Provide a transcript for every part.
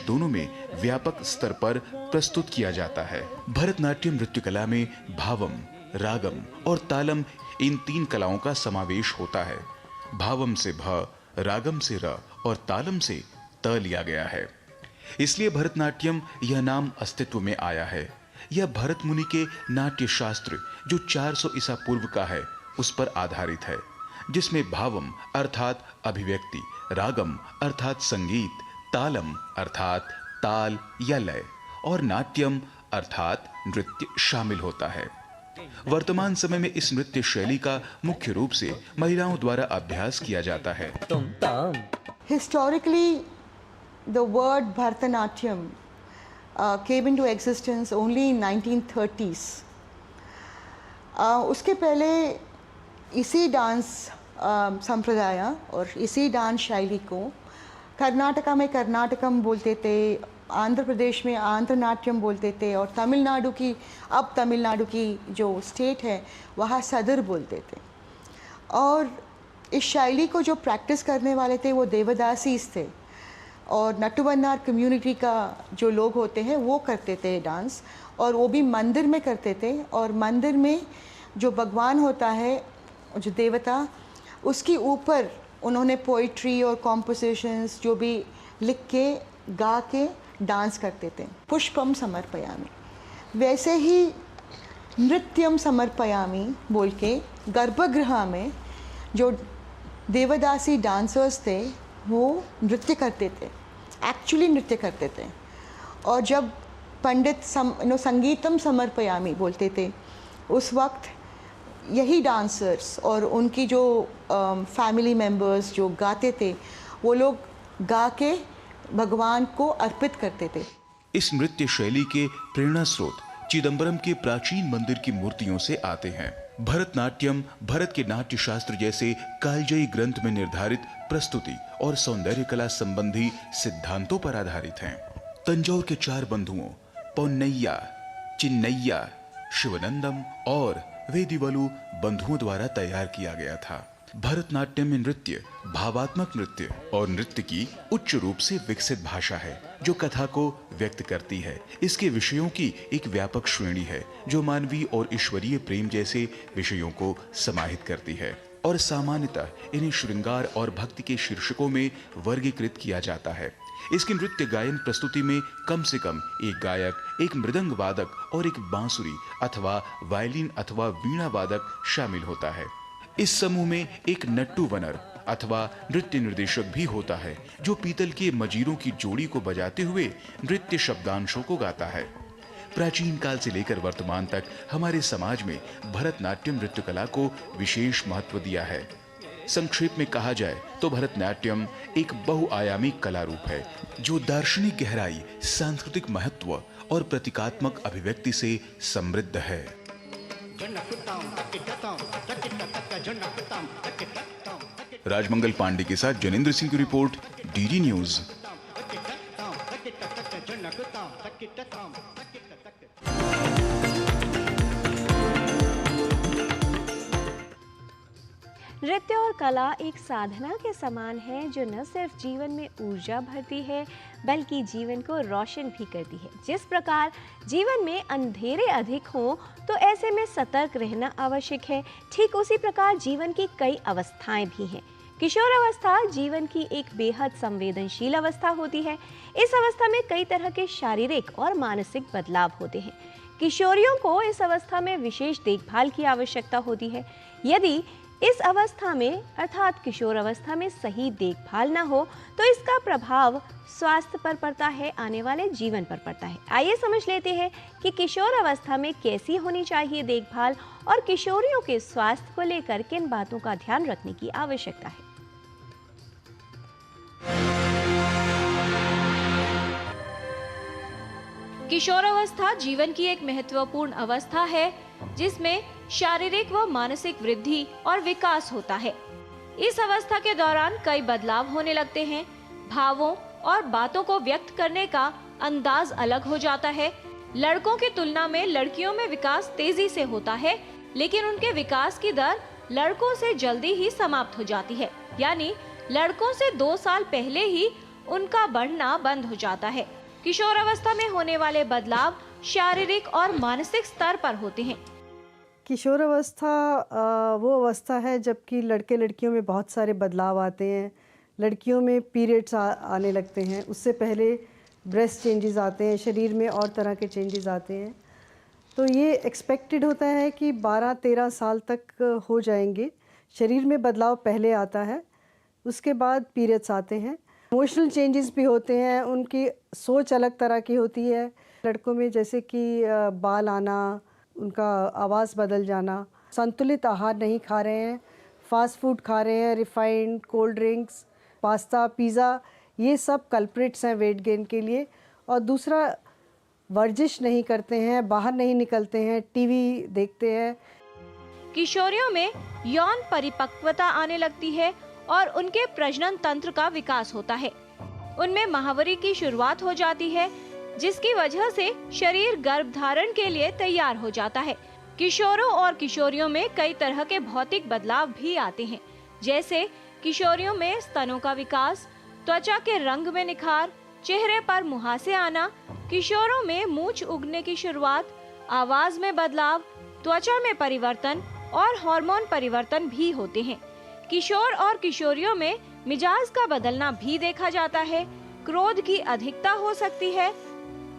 दोनों में व्यापक स्तर पर प्रस्तुत किया जाता है। भरतनाट्यम नृत्य कला में भावम, रागम और तालम इन 3 कलाओं का समावेश होता है। भावम से भ, रागम से र और तालम से त लिया गया है। इसलिए भरतनाट्यम यह नाम अस्तित्व में आया है। यह भरत मुनि के नाट्य शास्त्र जो 400 ईसा पूर्व का है उस पर आधारित है, जिसमें भावम अर्थात अभिव्यक्ति, रागम अर्थात संगीत, तालम अर्थात ताल या लय और नाट्यम अर्थात नृत्य शामिल होता है। वर्तमान समय में इस नृत्य शैली का मुख्य रूप से महिलाओं द्वारा अभ्यास किया जाता है। Historically, the word Bharatanatyam came into existence only in 1930s. उसके पहले इसी डांस संप्रदाय और इसी डांस शैली को कर्नाटका में कर्नाटकम बोलते थे, आंध्र प्रदेश में आंध्र नाट्यम बोलते थे और तमिलनाडु की जो स्टेट है वहाँ सदर बोलते थे। और इस शैली को जो प्रैक्टिस करने वाले थे वो देवदासीस थे और नट्टुवन्नार कम्युनिटी का जो लोग होते हैं वो करते थे डांस, और वो भी मंदिर में करते थे। और मंदिर में जो भगवान होता है, जो देवता, उसके ऊपर उन्होंने पोइट्री और कॉम्पोजिशंस जो भी लिख के गा के डांस करते थे। पुष्पम समर्पयामि, वैसे ही नृत्यम समर्पयामि बोल के गर्भगृह में जो देवदासी डांसर्स थे वो नृत्य करते थे, एक्चुअली नृत्य करते थे। और जब पंडित संगीतम समर्पयामि बोलते थे, उस वक्त यही डांसर्स और उनकी जो फैमिली मेंबर्स जो गाते थे वो लोग गा के भगवान को अर्पित करते थे। इस नृत्य शैली के प्रेरणा स्रोत चिदंबरम के प्राचीन मंदिर की मूर्तियों से आते हैं। भरतनाट्यम भारत के नाट्य शास्त्र जैसे कालजयी ग्रंथ में निर्धारित प्रस्तुति और सौंदर्य कला संबंधी सिद्धांतों पर आधारित हैं। तंजौर के 4 बंधुओं पौन्नैया, चिन्नैया, शिवनंदम और वेदिवलु बंधुओं द्वारा तैयार किया गया था। भरतनाट्यम में नृत्य भावात्मक नृत्य और नृत्य की उच्च रूप से विकसित भाषा है जो कथा को व्यक्त करती है। इसके विषयों की एक व्यापक श्रेणी है जो मानवीय और ईश्वरीय प्रेम जैसे विषयों को समाहित करती है, और सामान्यतः इन्हें श्रृंगार और भक्ति के शीर्षकों में वर्गीकृत किया जाता है। इसकी नृत्य गायन प्रस्तुति में कम से कम एक गायक, एक मृदंग वादक और एक बांसुरी अथवा वायलिन अथवा वीणा वादक शामिल होता है। इस समूह में एक नट्टुवनर अथवा नृत्य निर्देशक भी होता है जो पीतल के मजीरों की जोड़ी को बजाते हुए नृत्य शब्दांशों को गाता है। प्राचीन काल से लेकर वर्तमान तक हमारे समाज में भरतनाट्यम नृत्य कला को विशेष महत्व दिया है। संक्षेप में कहा जाए तो भरतनाट्यम एक बहुआयामी कला रूप है जो दार्शनिक गहराई, सांस्कृतिक महत्व और प्रतीकात्मक अभिव्यक्ति से समृद्ध है। राजमंगल पांडे के साथ जनेंद्र सिंह की रिपोर्ट, डीडी न्यूज। नृत्य और कला एक साधना के समान है जो न सिर्फ जीवन में ऊर्जा भरती है बल्कि जीवन को रोशन भी करती है। जिस प्रकार जीवन में अंधेरे अधिक हों तो ऐसे में सतर्क रहना आवश्यक है, ठीक उसी प्रकार जीवन की कई अवस्थाएं भी हैं। किशोर अवस्था जीवन की एक बेहद संवेदनशील अवस्था होती है। इस अवस्था में कई तरह के शारीरिक और मानसिक बदलाव होते हैं। किशोरियों को इस अवस्था में विशेष देखभाल की आवश्यकता होती है। यदि इस अवस्था में अर्थात किशोर अवस्था में सही देखभाल न हो तो इसका प्रभाव स्वास्थ्य पर पड़ता है, आने वाले जीवन पर पड़ता है। आइए समझ लेते हैं कि किशोर अवस्था में कैसी होनी चाहिए देखभाल और किशोरियों के स्वास्थ्य को लेकर किन बातों का ध्यान रखने की आवश्यकता है। किशोरावस्था जीवन की एक महत्वपूर्ण अवस्था है जिसमें शारीरिक व मानसिक वृद्धि और विकास होता है। इस अवस्था के दौरान कई बदलाव होने लगते हैं। भावों और बातों को व्यक्त करने का अंदाज अलग हो जाता है। लड़कों की तुलना में लड़कियों में विकास तेजी से होता है, लेकिन उनके विकास की दर लड़कों से जल्दी ही समाप्त हो जाती है। यानी लड़कों से 2 साल पहले ही उनका बढ़ना बंद हो जाता है। किशोरावस्था में होने वाले बदलाव शारीरिक और मानसिक स्तर पर होते हैं। किशोरावस्था वो अवस्था है जबकि लड़के लड़कियों में बहुत सारे बदलाव आते हैं। लड़कियों में पीरियड्स आने लगते हैं, उससे पहले ब्रेस्ट चेंजेस आते हैं, शरीर में और तरह के चेंजेस आते हैं। तो ये एक्सपेक्टेड होता है कि 12-13 साल तक हो जाएंगे। शरीर में बदलाव पहले आता है, उसके बाद पीरियड्स आते हैं। इमोशनल चेंजेस भी होते हैं, उनकी सोच अलग तरह की होती है। लड़कों में जैसे कि बाल आना, उनका आवाज़ बदल जाना, संतुलित आहार नहीं खा रहे हैं, फास्ट फूड खा रहे हैं, refined cold drinks, pasta, pizza, ये सब कल्प्रिट्स हैं वेट गेन के लिए। और दूसरा, वर्जिश नहीं करते हैं, बाहर नहीं निकलते हैं, टीवी देखते हैं। किशोरियों में यौन परिपक्वता आने लगती है और उनके प्रजनन तंत्र का विकास होता है। उनमें माहवारी की शुरुआत हो जाती है, जिसकी वजह से शरीर गर्भधारण के लिए तैयार हो जाता है। किशोरों और किशोरियों में कई तरह के भौतिक बदलाव भी आते हैं, जैसे किशोरियों में स्तनों का विकास, त्वचा के रंग में निखार, चेहरे पर मुहासे आना, किशोरों में मूंछ उगने की शुरुआत, आवाज में बदलाव, त्वचा में परिवर्तन और हार्मोन परिवर्तन भी होते हैं। किशोर और किशोरियों में मिजाज का बदलना भी देखा जाता है। क्रोध की अधिकता हो सकती है।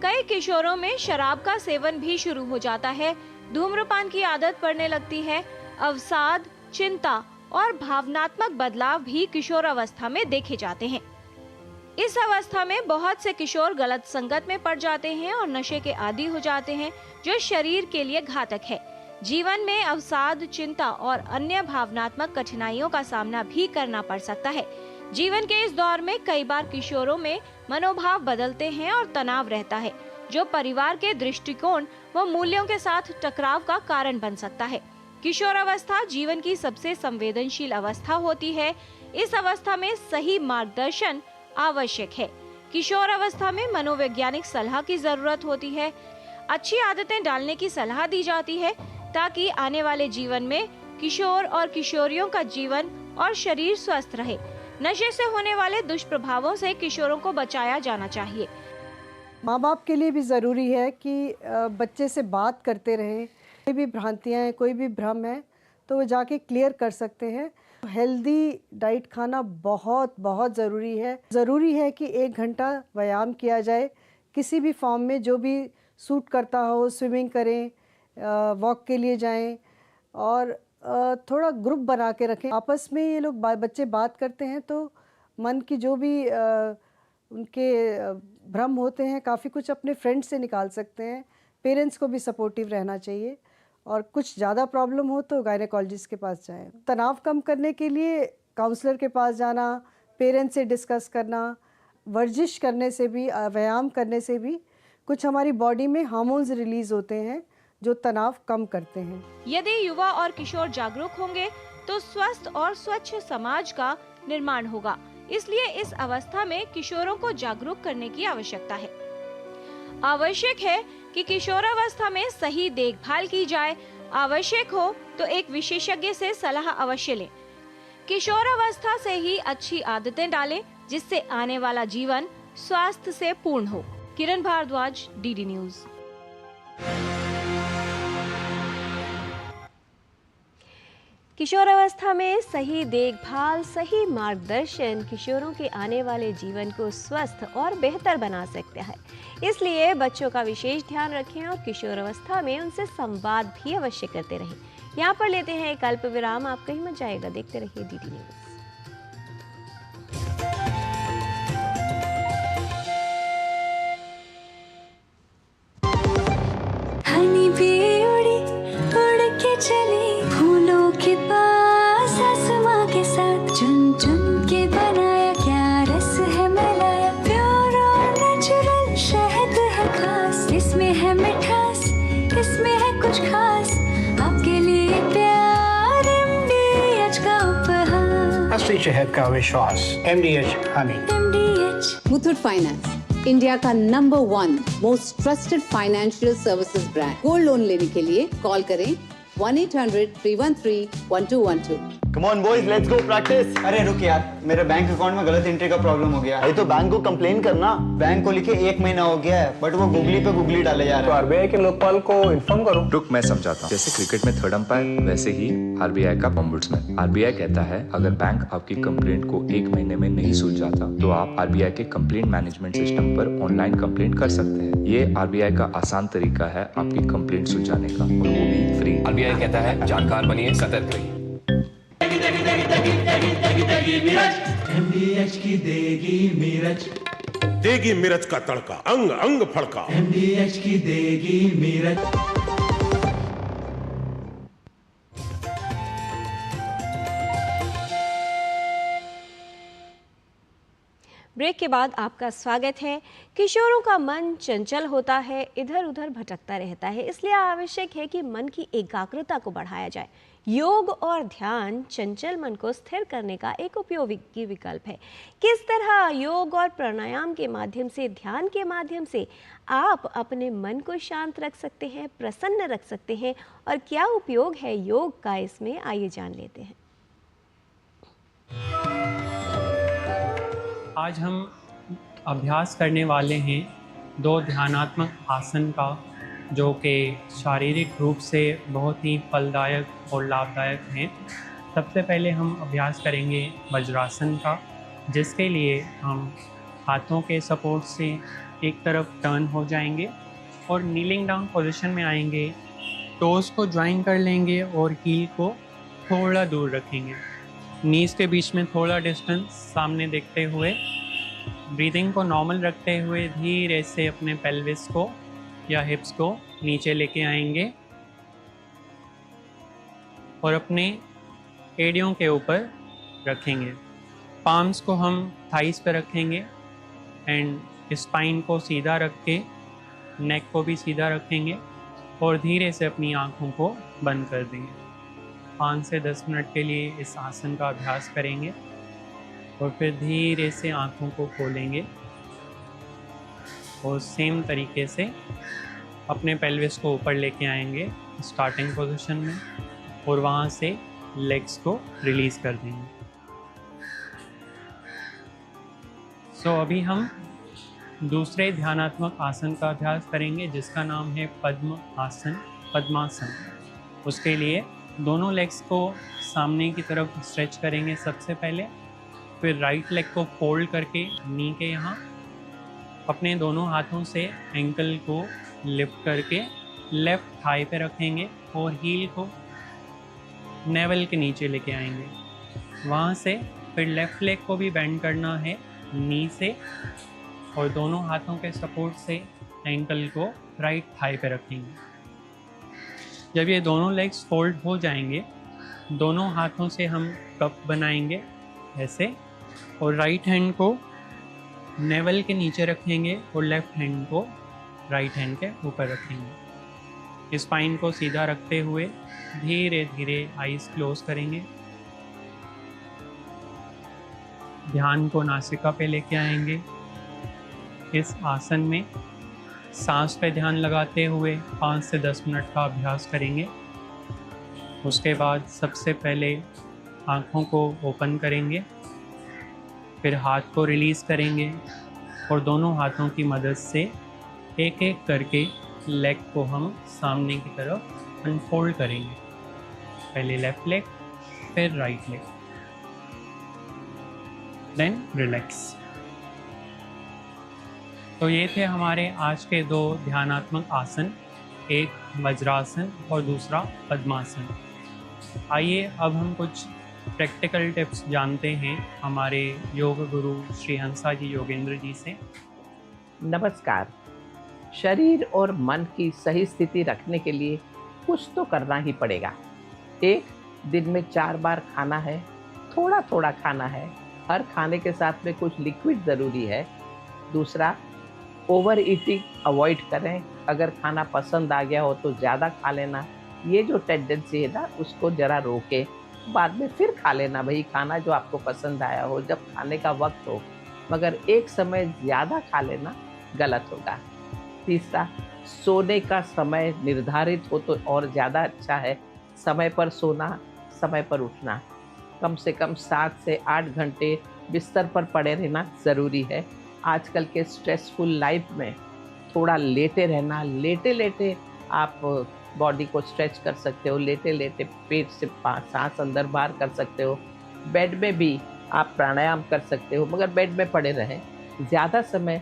कई किशोरों में शराब का सेवन भी शुरू हो जाता है। धूम्रपान की आदत पड़ने लगती है। अवसाद, चिंता और भावनात्मक बदलाव भी किशोरावस्था में देखे जाते हैं। इस अवस्था में बहुत से किशोर गलत संगत में पड़ जाते हैं और नशे के आदी हो जाते हैं, जो शरीर के लिए घातक है। जीवन में अवसाद, चिंता और अन्य भावनात्मक कठिनाइयों का सामना भी करना पड़ सकता है। जीवन के इस दौर में कई बार किशोरों में मनोभाव बदलते हैं और तनाव रहता है, जो परिवार के दृष्टिकोण व मूल्यों के साथ टकराव का कारण बन सकता है। किशोरावस्था जीवन की सबसे संवेदनशील अवस्था होती है। इस अवस्था में सही मार्गदर्शन आवश्यक है। किशोर अवस्था में मनोवैज्ञानिक सलाह की जरूरत होती है। अच्छी आदतें डालने की सलाह दी जाती है ताकि आने वाले जीवन में किशोर और किशोरियों का जीवन और शरीर स्वस्थ रहे। नशे से होने वाले दुष्प्रभावों से किशोरों को बचाया जाना चाहिए। माँ बाप के लिए भी ज़रूरी है कि बच्चे से बात करते रहें। कोई भी भ्रांतियाँ हैं, कोई भी भ्रम है तो वो जाके क्लियर कर सकते हैं। हेल्दी डाइट खाना बहुत बहुत ज़रूरी है। ज़रूरी है कि 1 घंटा व्यायाम किया जाए, किसी भी फॉर्म में जो भी सूट करता हो। स्विमिंग करें, वॉक के लिए जाएं और थोड़ा ग्रुप बना के रखें। आपस में ये लोग बच्चे बात करते हैं तो मन की जो भी उनके भ्रम होते हैं, काफ़ी कुछ अपने फ्रेंड्स से निकाल सकते हैं। पेरेंट्स को भी सपोर्टिव रहना चाहिए और कुछ ज़्यादा प्रॉब्लम हो तो गायनेकोलॉजिस्ट के पास जाएं। तनाव कम करने के लिए काउंसलर के पास जाना, पेरेंट्स से डिस्कस करना, वर्जिश करने से भी, व्यायाम करने से भी कुछ हमारी बॉडी में हार्मोन्स रिलीज होते हैं जो तनाव कम करते हैं। यदि युवा और किशोर जागरूक होंगे तो स्वस्थ और स्वच्छ समाज का निर्माण होगा। इसलिए इस अवस्था में किशोरों को जागरूक करने की आवश्यकता है। आवश्यक है कि किशोरावस्था में सही देखभाल की जाए। आवश्यक हो तो एक विशेषज्ञ से सलाह अवश्य लें। किशोरावस्था से ही अच्छी आदतें डालें, जिससे आने वाला जीवन स्वास्थ्य से पूर्ण हो। किरण भारद्वाज, डीडी न्यूज। किशोरावस्था में सही देखभाल, सही मार्गदर्शन किशोरों के आने वाले जीवन को स्वस्थ और बेहतर बना सकता है। इसलिए बच्चों का विशेष ध्यान रखें और किशोरावस्था में उनसे संवाद भी अवश्य करते रहें। यहाँ पर लेते हैं एक अल्प विराम। आप कहीं मत जाएगा, देखते रहिए डीडी न्यूज। चली फूलों के पास आसमां के साथ, चुन चुन के बनाया क्या रस है मिलाया, प्योर और नेचुरल शहद है खास, इसमें है मिठास, इसमें है कुछ खास, आपके लिए प्यार MDH का उपहार। असली शहद का विश्वास, MDH honey. MDH Muthoot finance, India का number 1 most trusted financial services brand. Gold loan लेने के लिए कॉल करें 1-800-313-1212। Come on boys, let's go practice. अरे रुक यार, मेरे बैंक अकाउंट में गलत एंट्री का प्रॉब्लम हो गया। अरे तो बैंक को कंप्लेन करना। बैंक को लिखे 1 महीना हो गया है, बट वो गूगली पे गूगली डाले जा रहे हैं। तो आरबीआई के लोकपाल को इन्फॉर्म करो। रुक, मैं समझाता हूँ। जैसे क्रिकेट में थर्ड अंपायर, वैसे ही आरबीआई का ओम्बुड्समैन। आरबीआई कहता है अगर बैंक आपकी कंप्लेंट को 1 महीने में नहीं सुलझाता तो आप आरबीआई के कंप्लेंट मैनेजमेंट सिस्टम पर ऑनलाइन कंप्लेंट कर सकते हैं। ये आरबीआई का आसान तरीका है आपकी कंप्लेंट सुलझाने का, और वो भी फ्री। आरबीआई कहता है जानकार बनिए, सतर्क रहिए। MDH की देगी मिर्च, देगी मिर्च का तड़का, अंग अंग फड़का। MDH की देगी मिर्च। ब्रेक के बाद आपका स्वागत है। किशोरों का मन चंचल होता है, इधर उधर भटकता रहता है, इसलिए आवश्यक है कि मन की एकाग्रता को बढ़ाया जाए। योग और ध्यान चंचल मन को स्थिर करने का एक उपयोगी विकल्प है। किस तरह योग और प्राणायाम के माध्यम से, ध्यान के माध्यम से आप अपने मन को शांत रख सकते हैं, प्रसन्न रख सकते हैं, और क्या उपयोग है योग का, इसमें आइए जान लेते हैं। आज हम अभ्यास करने वाले हैं 2 ध्यानात्मक आसन का, जो कि शारीरिक रूप से बहुत ही फलदायक और लाभदायक हैं। सबसे पहले हम अभ्यास करेंगे वज्रासन का, जिसके लिए हम हाथों के सपोर्ट से एक तरफ टर्न हो जाएंगे और नीलिंग डाउन पोजीशन में आएंगे। टोज़ को ज्वाइन कर लेंगे और हील को थोड़ा दूर रखेंगे। नीज़ के बीच में थोड़ा डिस्टेंस सामने देखते हुए, ब्रीदिंग को नॉर्मल रखते हुए धीरे से अपने पेल्विस को या हिप्स को नीचे लेके आएंगे और अपने एड़ियों के ऊपर रखेंगे। पाम्स को हम थाइस पे रखेंगे एंड स्पाइन को सीधा रख के नेक को भी सीधा रखेंगे और धीरे से अपनी आँखों को बंद कर देंगे। 5 से 10 मिनट के लिए इस आसन का अभ्यास करेंगे और फिर धीरे से आँखों को खोलेंगे और सेम तरीके से अपने पेल्विस को ऊपर लेके आएंगे स्टार्टिंग पोजीशन में और वहाँ से लेग्स को रिलीज़ कर देंगे। सो अभी हम दूसरे ध्यानात्मक आसन का अभ्यास करेंगे, जिसका नाम है पद्म आसन, पद्मासन। उसके लिए दोनों लेग्स को सामने की तरफ स्ट्रेच करेंगे सबसे पहले, फिर राइट लेग को फोल्ड करके नी के यहाँ अपने दोनों हाथों से एंकल को लिफ्ट करके लेफ्ट थाई पे रखेंगे और हील को नेवल के नीचे लेके आएंगे। वहाँ से फिर लेफ्ट लेग को भी बेंड करना है नी से और दोनों हाथों के सपोर्ट से एंकल को राइट थाई पे रखेंगे। जब ये दोनों लेग्स फोल्ड हो जाएंगे, दोनों हाथों से हम कप बनाएंगे ऐसे और राइट हैंड को नेवल के नीचे रखेंगे और लेफ्ट हैंड को राइट हैंड के ऊपर रखेंगे। स्पाइन को सीधा रखते हुए धीरे धीरे आईज क्लोज करेंगे। ध्यान को नासिका पे लेके आएंगे। इस आसन में सांस पे ध्यान लगाते हुए 5 से 10 मिनट का अभ्यास करेंगे। उसके बाद सबसे पहले आँखों को ओपन करेंगे, फिर हाथ को रिलीज़ करेंगे और दोनों हाथों की मदद से एक एक करके लेग को हम सामने की तरफ अनफोल्ड करेंगे। पहले लेफ्ट लेग, फिर राइट लेग, देन रिलैक्स। तो ये थे हमारे आज के 2 ध्यानात्मक आसन, एक वज्रासन और दूसरा पद्मासन। आइए अब हम कुछ प्रैक्टिकल टिप्स जानते हैं हमारे योग गुरु श्री हंसा जी योगेंद्र जी से। नमस्कार। शरीर और मन की सही स्थिति रखने के लिए कुछ तो करना ही पड़ेगा। एक, दिन में 4 बार खाना है, थोड़ा थोड़ा खाना है, हर खाने के साथ में कुछ लिक्विड ज़रूरी है। दूसरा, ओवर ईटिंग अवॉइड करें। अगर खाना पसंद आ गया हो तो ज़्यादा खा लेना, ये जो टेंडेंसी है ना उसको ज़रा रोके, बाद में फिर खा लेना भाई खाना जो आपको पसंद आया हो जब खाने का वक्त हो, मगर एक समय ज़्यादा खा लेना गलत होगा। तीसरा, सोने का समय निर्धारित हो तो और ज़्यादा अच्छा है, समय पर सोना, समय पर उठना। कम से कम 7 से 8 घंटे बिस्तर पर पड़े रहना ज़रूरी है। आजकल के स्ट्रेसफुल लाइफ में थोड़ा लेटे रहना, लेटे लेटे आप बॉडी को स्ट्रेच कर सकते हो, लेटे लेटे पेट से सांस अंदर बाहर कर सकते हो। बेड में भी आप प्राणायाम कर सकते हो, मगर बेड में पड़े रहें, ज़्यादा समय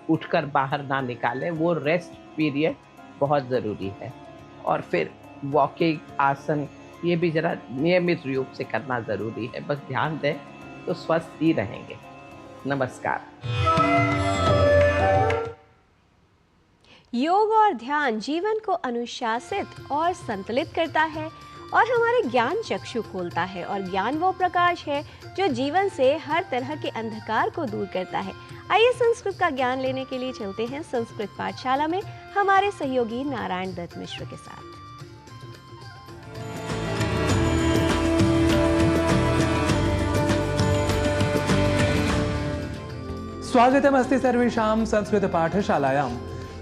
उठकर बाहर ना निकालें, वो रेस्ट पीरियड बहुत ज़रूरी है। और फिर वॉकिंग, आसन, ये भी ज़रा नियमित रूप से करना ज़रूरी है। बस ध्यान दें तो स्वस्थ ही रहेंगे। नमस्कार। योग और ध्यान जीवन को अनुशासित और संतुलित करता है और हमारे ज्ञान चक्षु खोलता है, और ज्ञान वो प्रकाश है जो जीवन से हर तरह के अंधकार को दूर करता है। आइए संस्कृत का ज्ञान लेने के लिए चलते हैं संस्कृत पाठशाला में हमारे सहयोगी नारायण दत्त मिश्र के साथ। स्वागतमस्ति सर्वेषां संस्कृत पाठशालायां।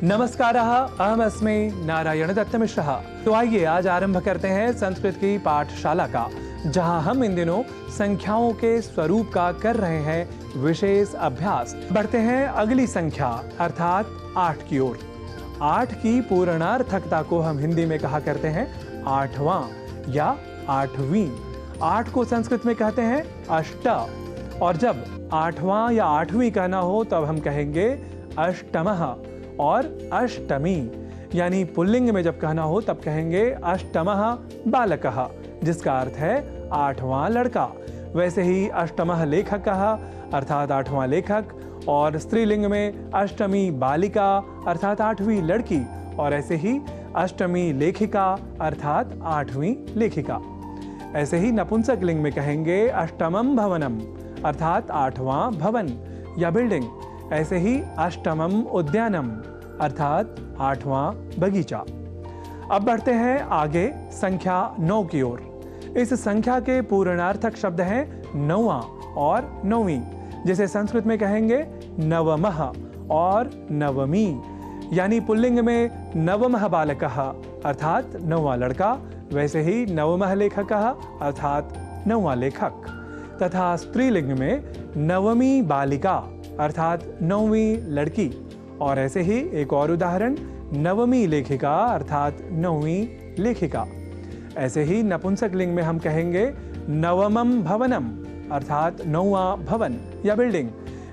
नमस्कारः, अहमस्मि नारायण दत्त मिश्रः। तो आइए आज आरंभ करते हैं संस्कृत की पाठशाला का, जहां हम इन दिनों संख्याओं के स्वरूप का कर रहे हैं विशेष अभ्यास। बढ़ते हैं अगली संख्या अर्थात 8 की ओर। 8 की पूर्णार्थकता को हम हिंदी में कहा करते हैं 8वां या 8वीं। 8 को संस्कृत में कहते हैं अष्ट, और जब 8वां या 8वीं कहना हो तब हम कहेंगे अष्टमः और अष्टमी। यानी पुल्लिंग में जब कहना हो तब कहेंगे अष्टमः बालकः, जिसका अर्थ है 8वां लड़का। वैसे ही अष्टमः लेखकः अर्थात 8वां लेखक, और स्त्रीलिंग में अष्टमी बालिका अर्थात 8वीं लड़की, और ऐसे ही अष्टमी लेखिका अर्थात 8वीं लेखिका। ऐसे ही नपुंसक लिंग में कहेंगे अष्टमम भवनम अर्थात 8वां भवन या बिल्डिंग। ऐसे ही अष्टमम उद्यानम अर्थात 8वां बगीचा। अब बढ़ते हैं आगे संख्या 9 की ओर। इस संख्या के पूर्णार्थक शब्द हैं 9वां और 9वीं, जिसे संस्कृत में कहेंगे नवमः और नवमी। यानी पुल्लिंग में नवमः बालकः अर्थात 9वां लड़का, वैसे ही नवमः लेखकः अर्थात 9वां लेखक, तथा स्त्रीलिंग में नवमी बालिका अर्थात 9वीं लड़की। और ऐसे ही एक और उदाहरण नवमी लेखिका अर्थात 9वीं लेखिका। ऐसे ही नपुंसक लिंग में हम कहेंगे नवमम भवनम अर्थात 9वां भवन या बिल्डिंग।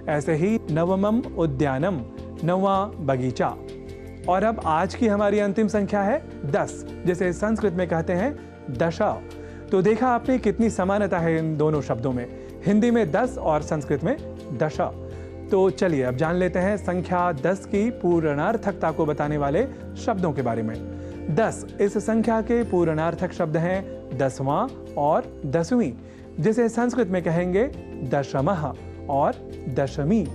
ऐसे ही नवमम उद्यानम 9वां बगीचा। और अब आज की हमारी अंतिम संख्या है 10, जिसे संस्कृत में कहते हैं दश। तो देखा आपने कितनी समानता है इन दोनों शब्दों में, हिंदी में 10 और संस्कृत में दश। तो चलिए अब जान लेते हैं संख्या 10 की पूर्णार्थकता को बताने वाले शब्दों के बारे में। 10 इस संख्या के पूर्णार्थक शब्द हैं 10वां और 10वीं, जिसे संस्कृत में कहेंगे दशमः और दशमी।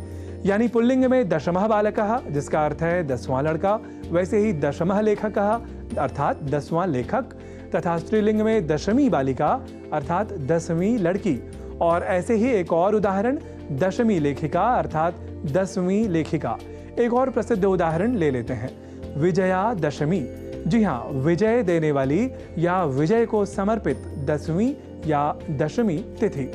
यानी पुल्लिंग में दशमः बालकः, जिसका अर्थ है 10वां लड़का, वैसे ही दशमः लेखकः अर्थात 10वां लेखक, तथा स्त्रीलिंग में दशमी बालिका अर्थात 10वीं लड़की। और ऐसे ही एक और उदाहरण दशमी लेखिका अर्थात 10वीं लेखिका। एक और प्रसिद्ध उदाहरण ले लेते हैं विजया दशमी। जी हाँ, विजय देने वाली या विजय को समर्पित 10वीं या दशमी तिथि।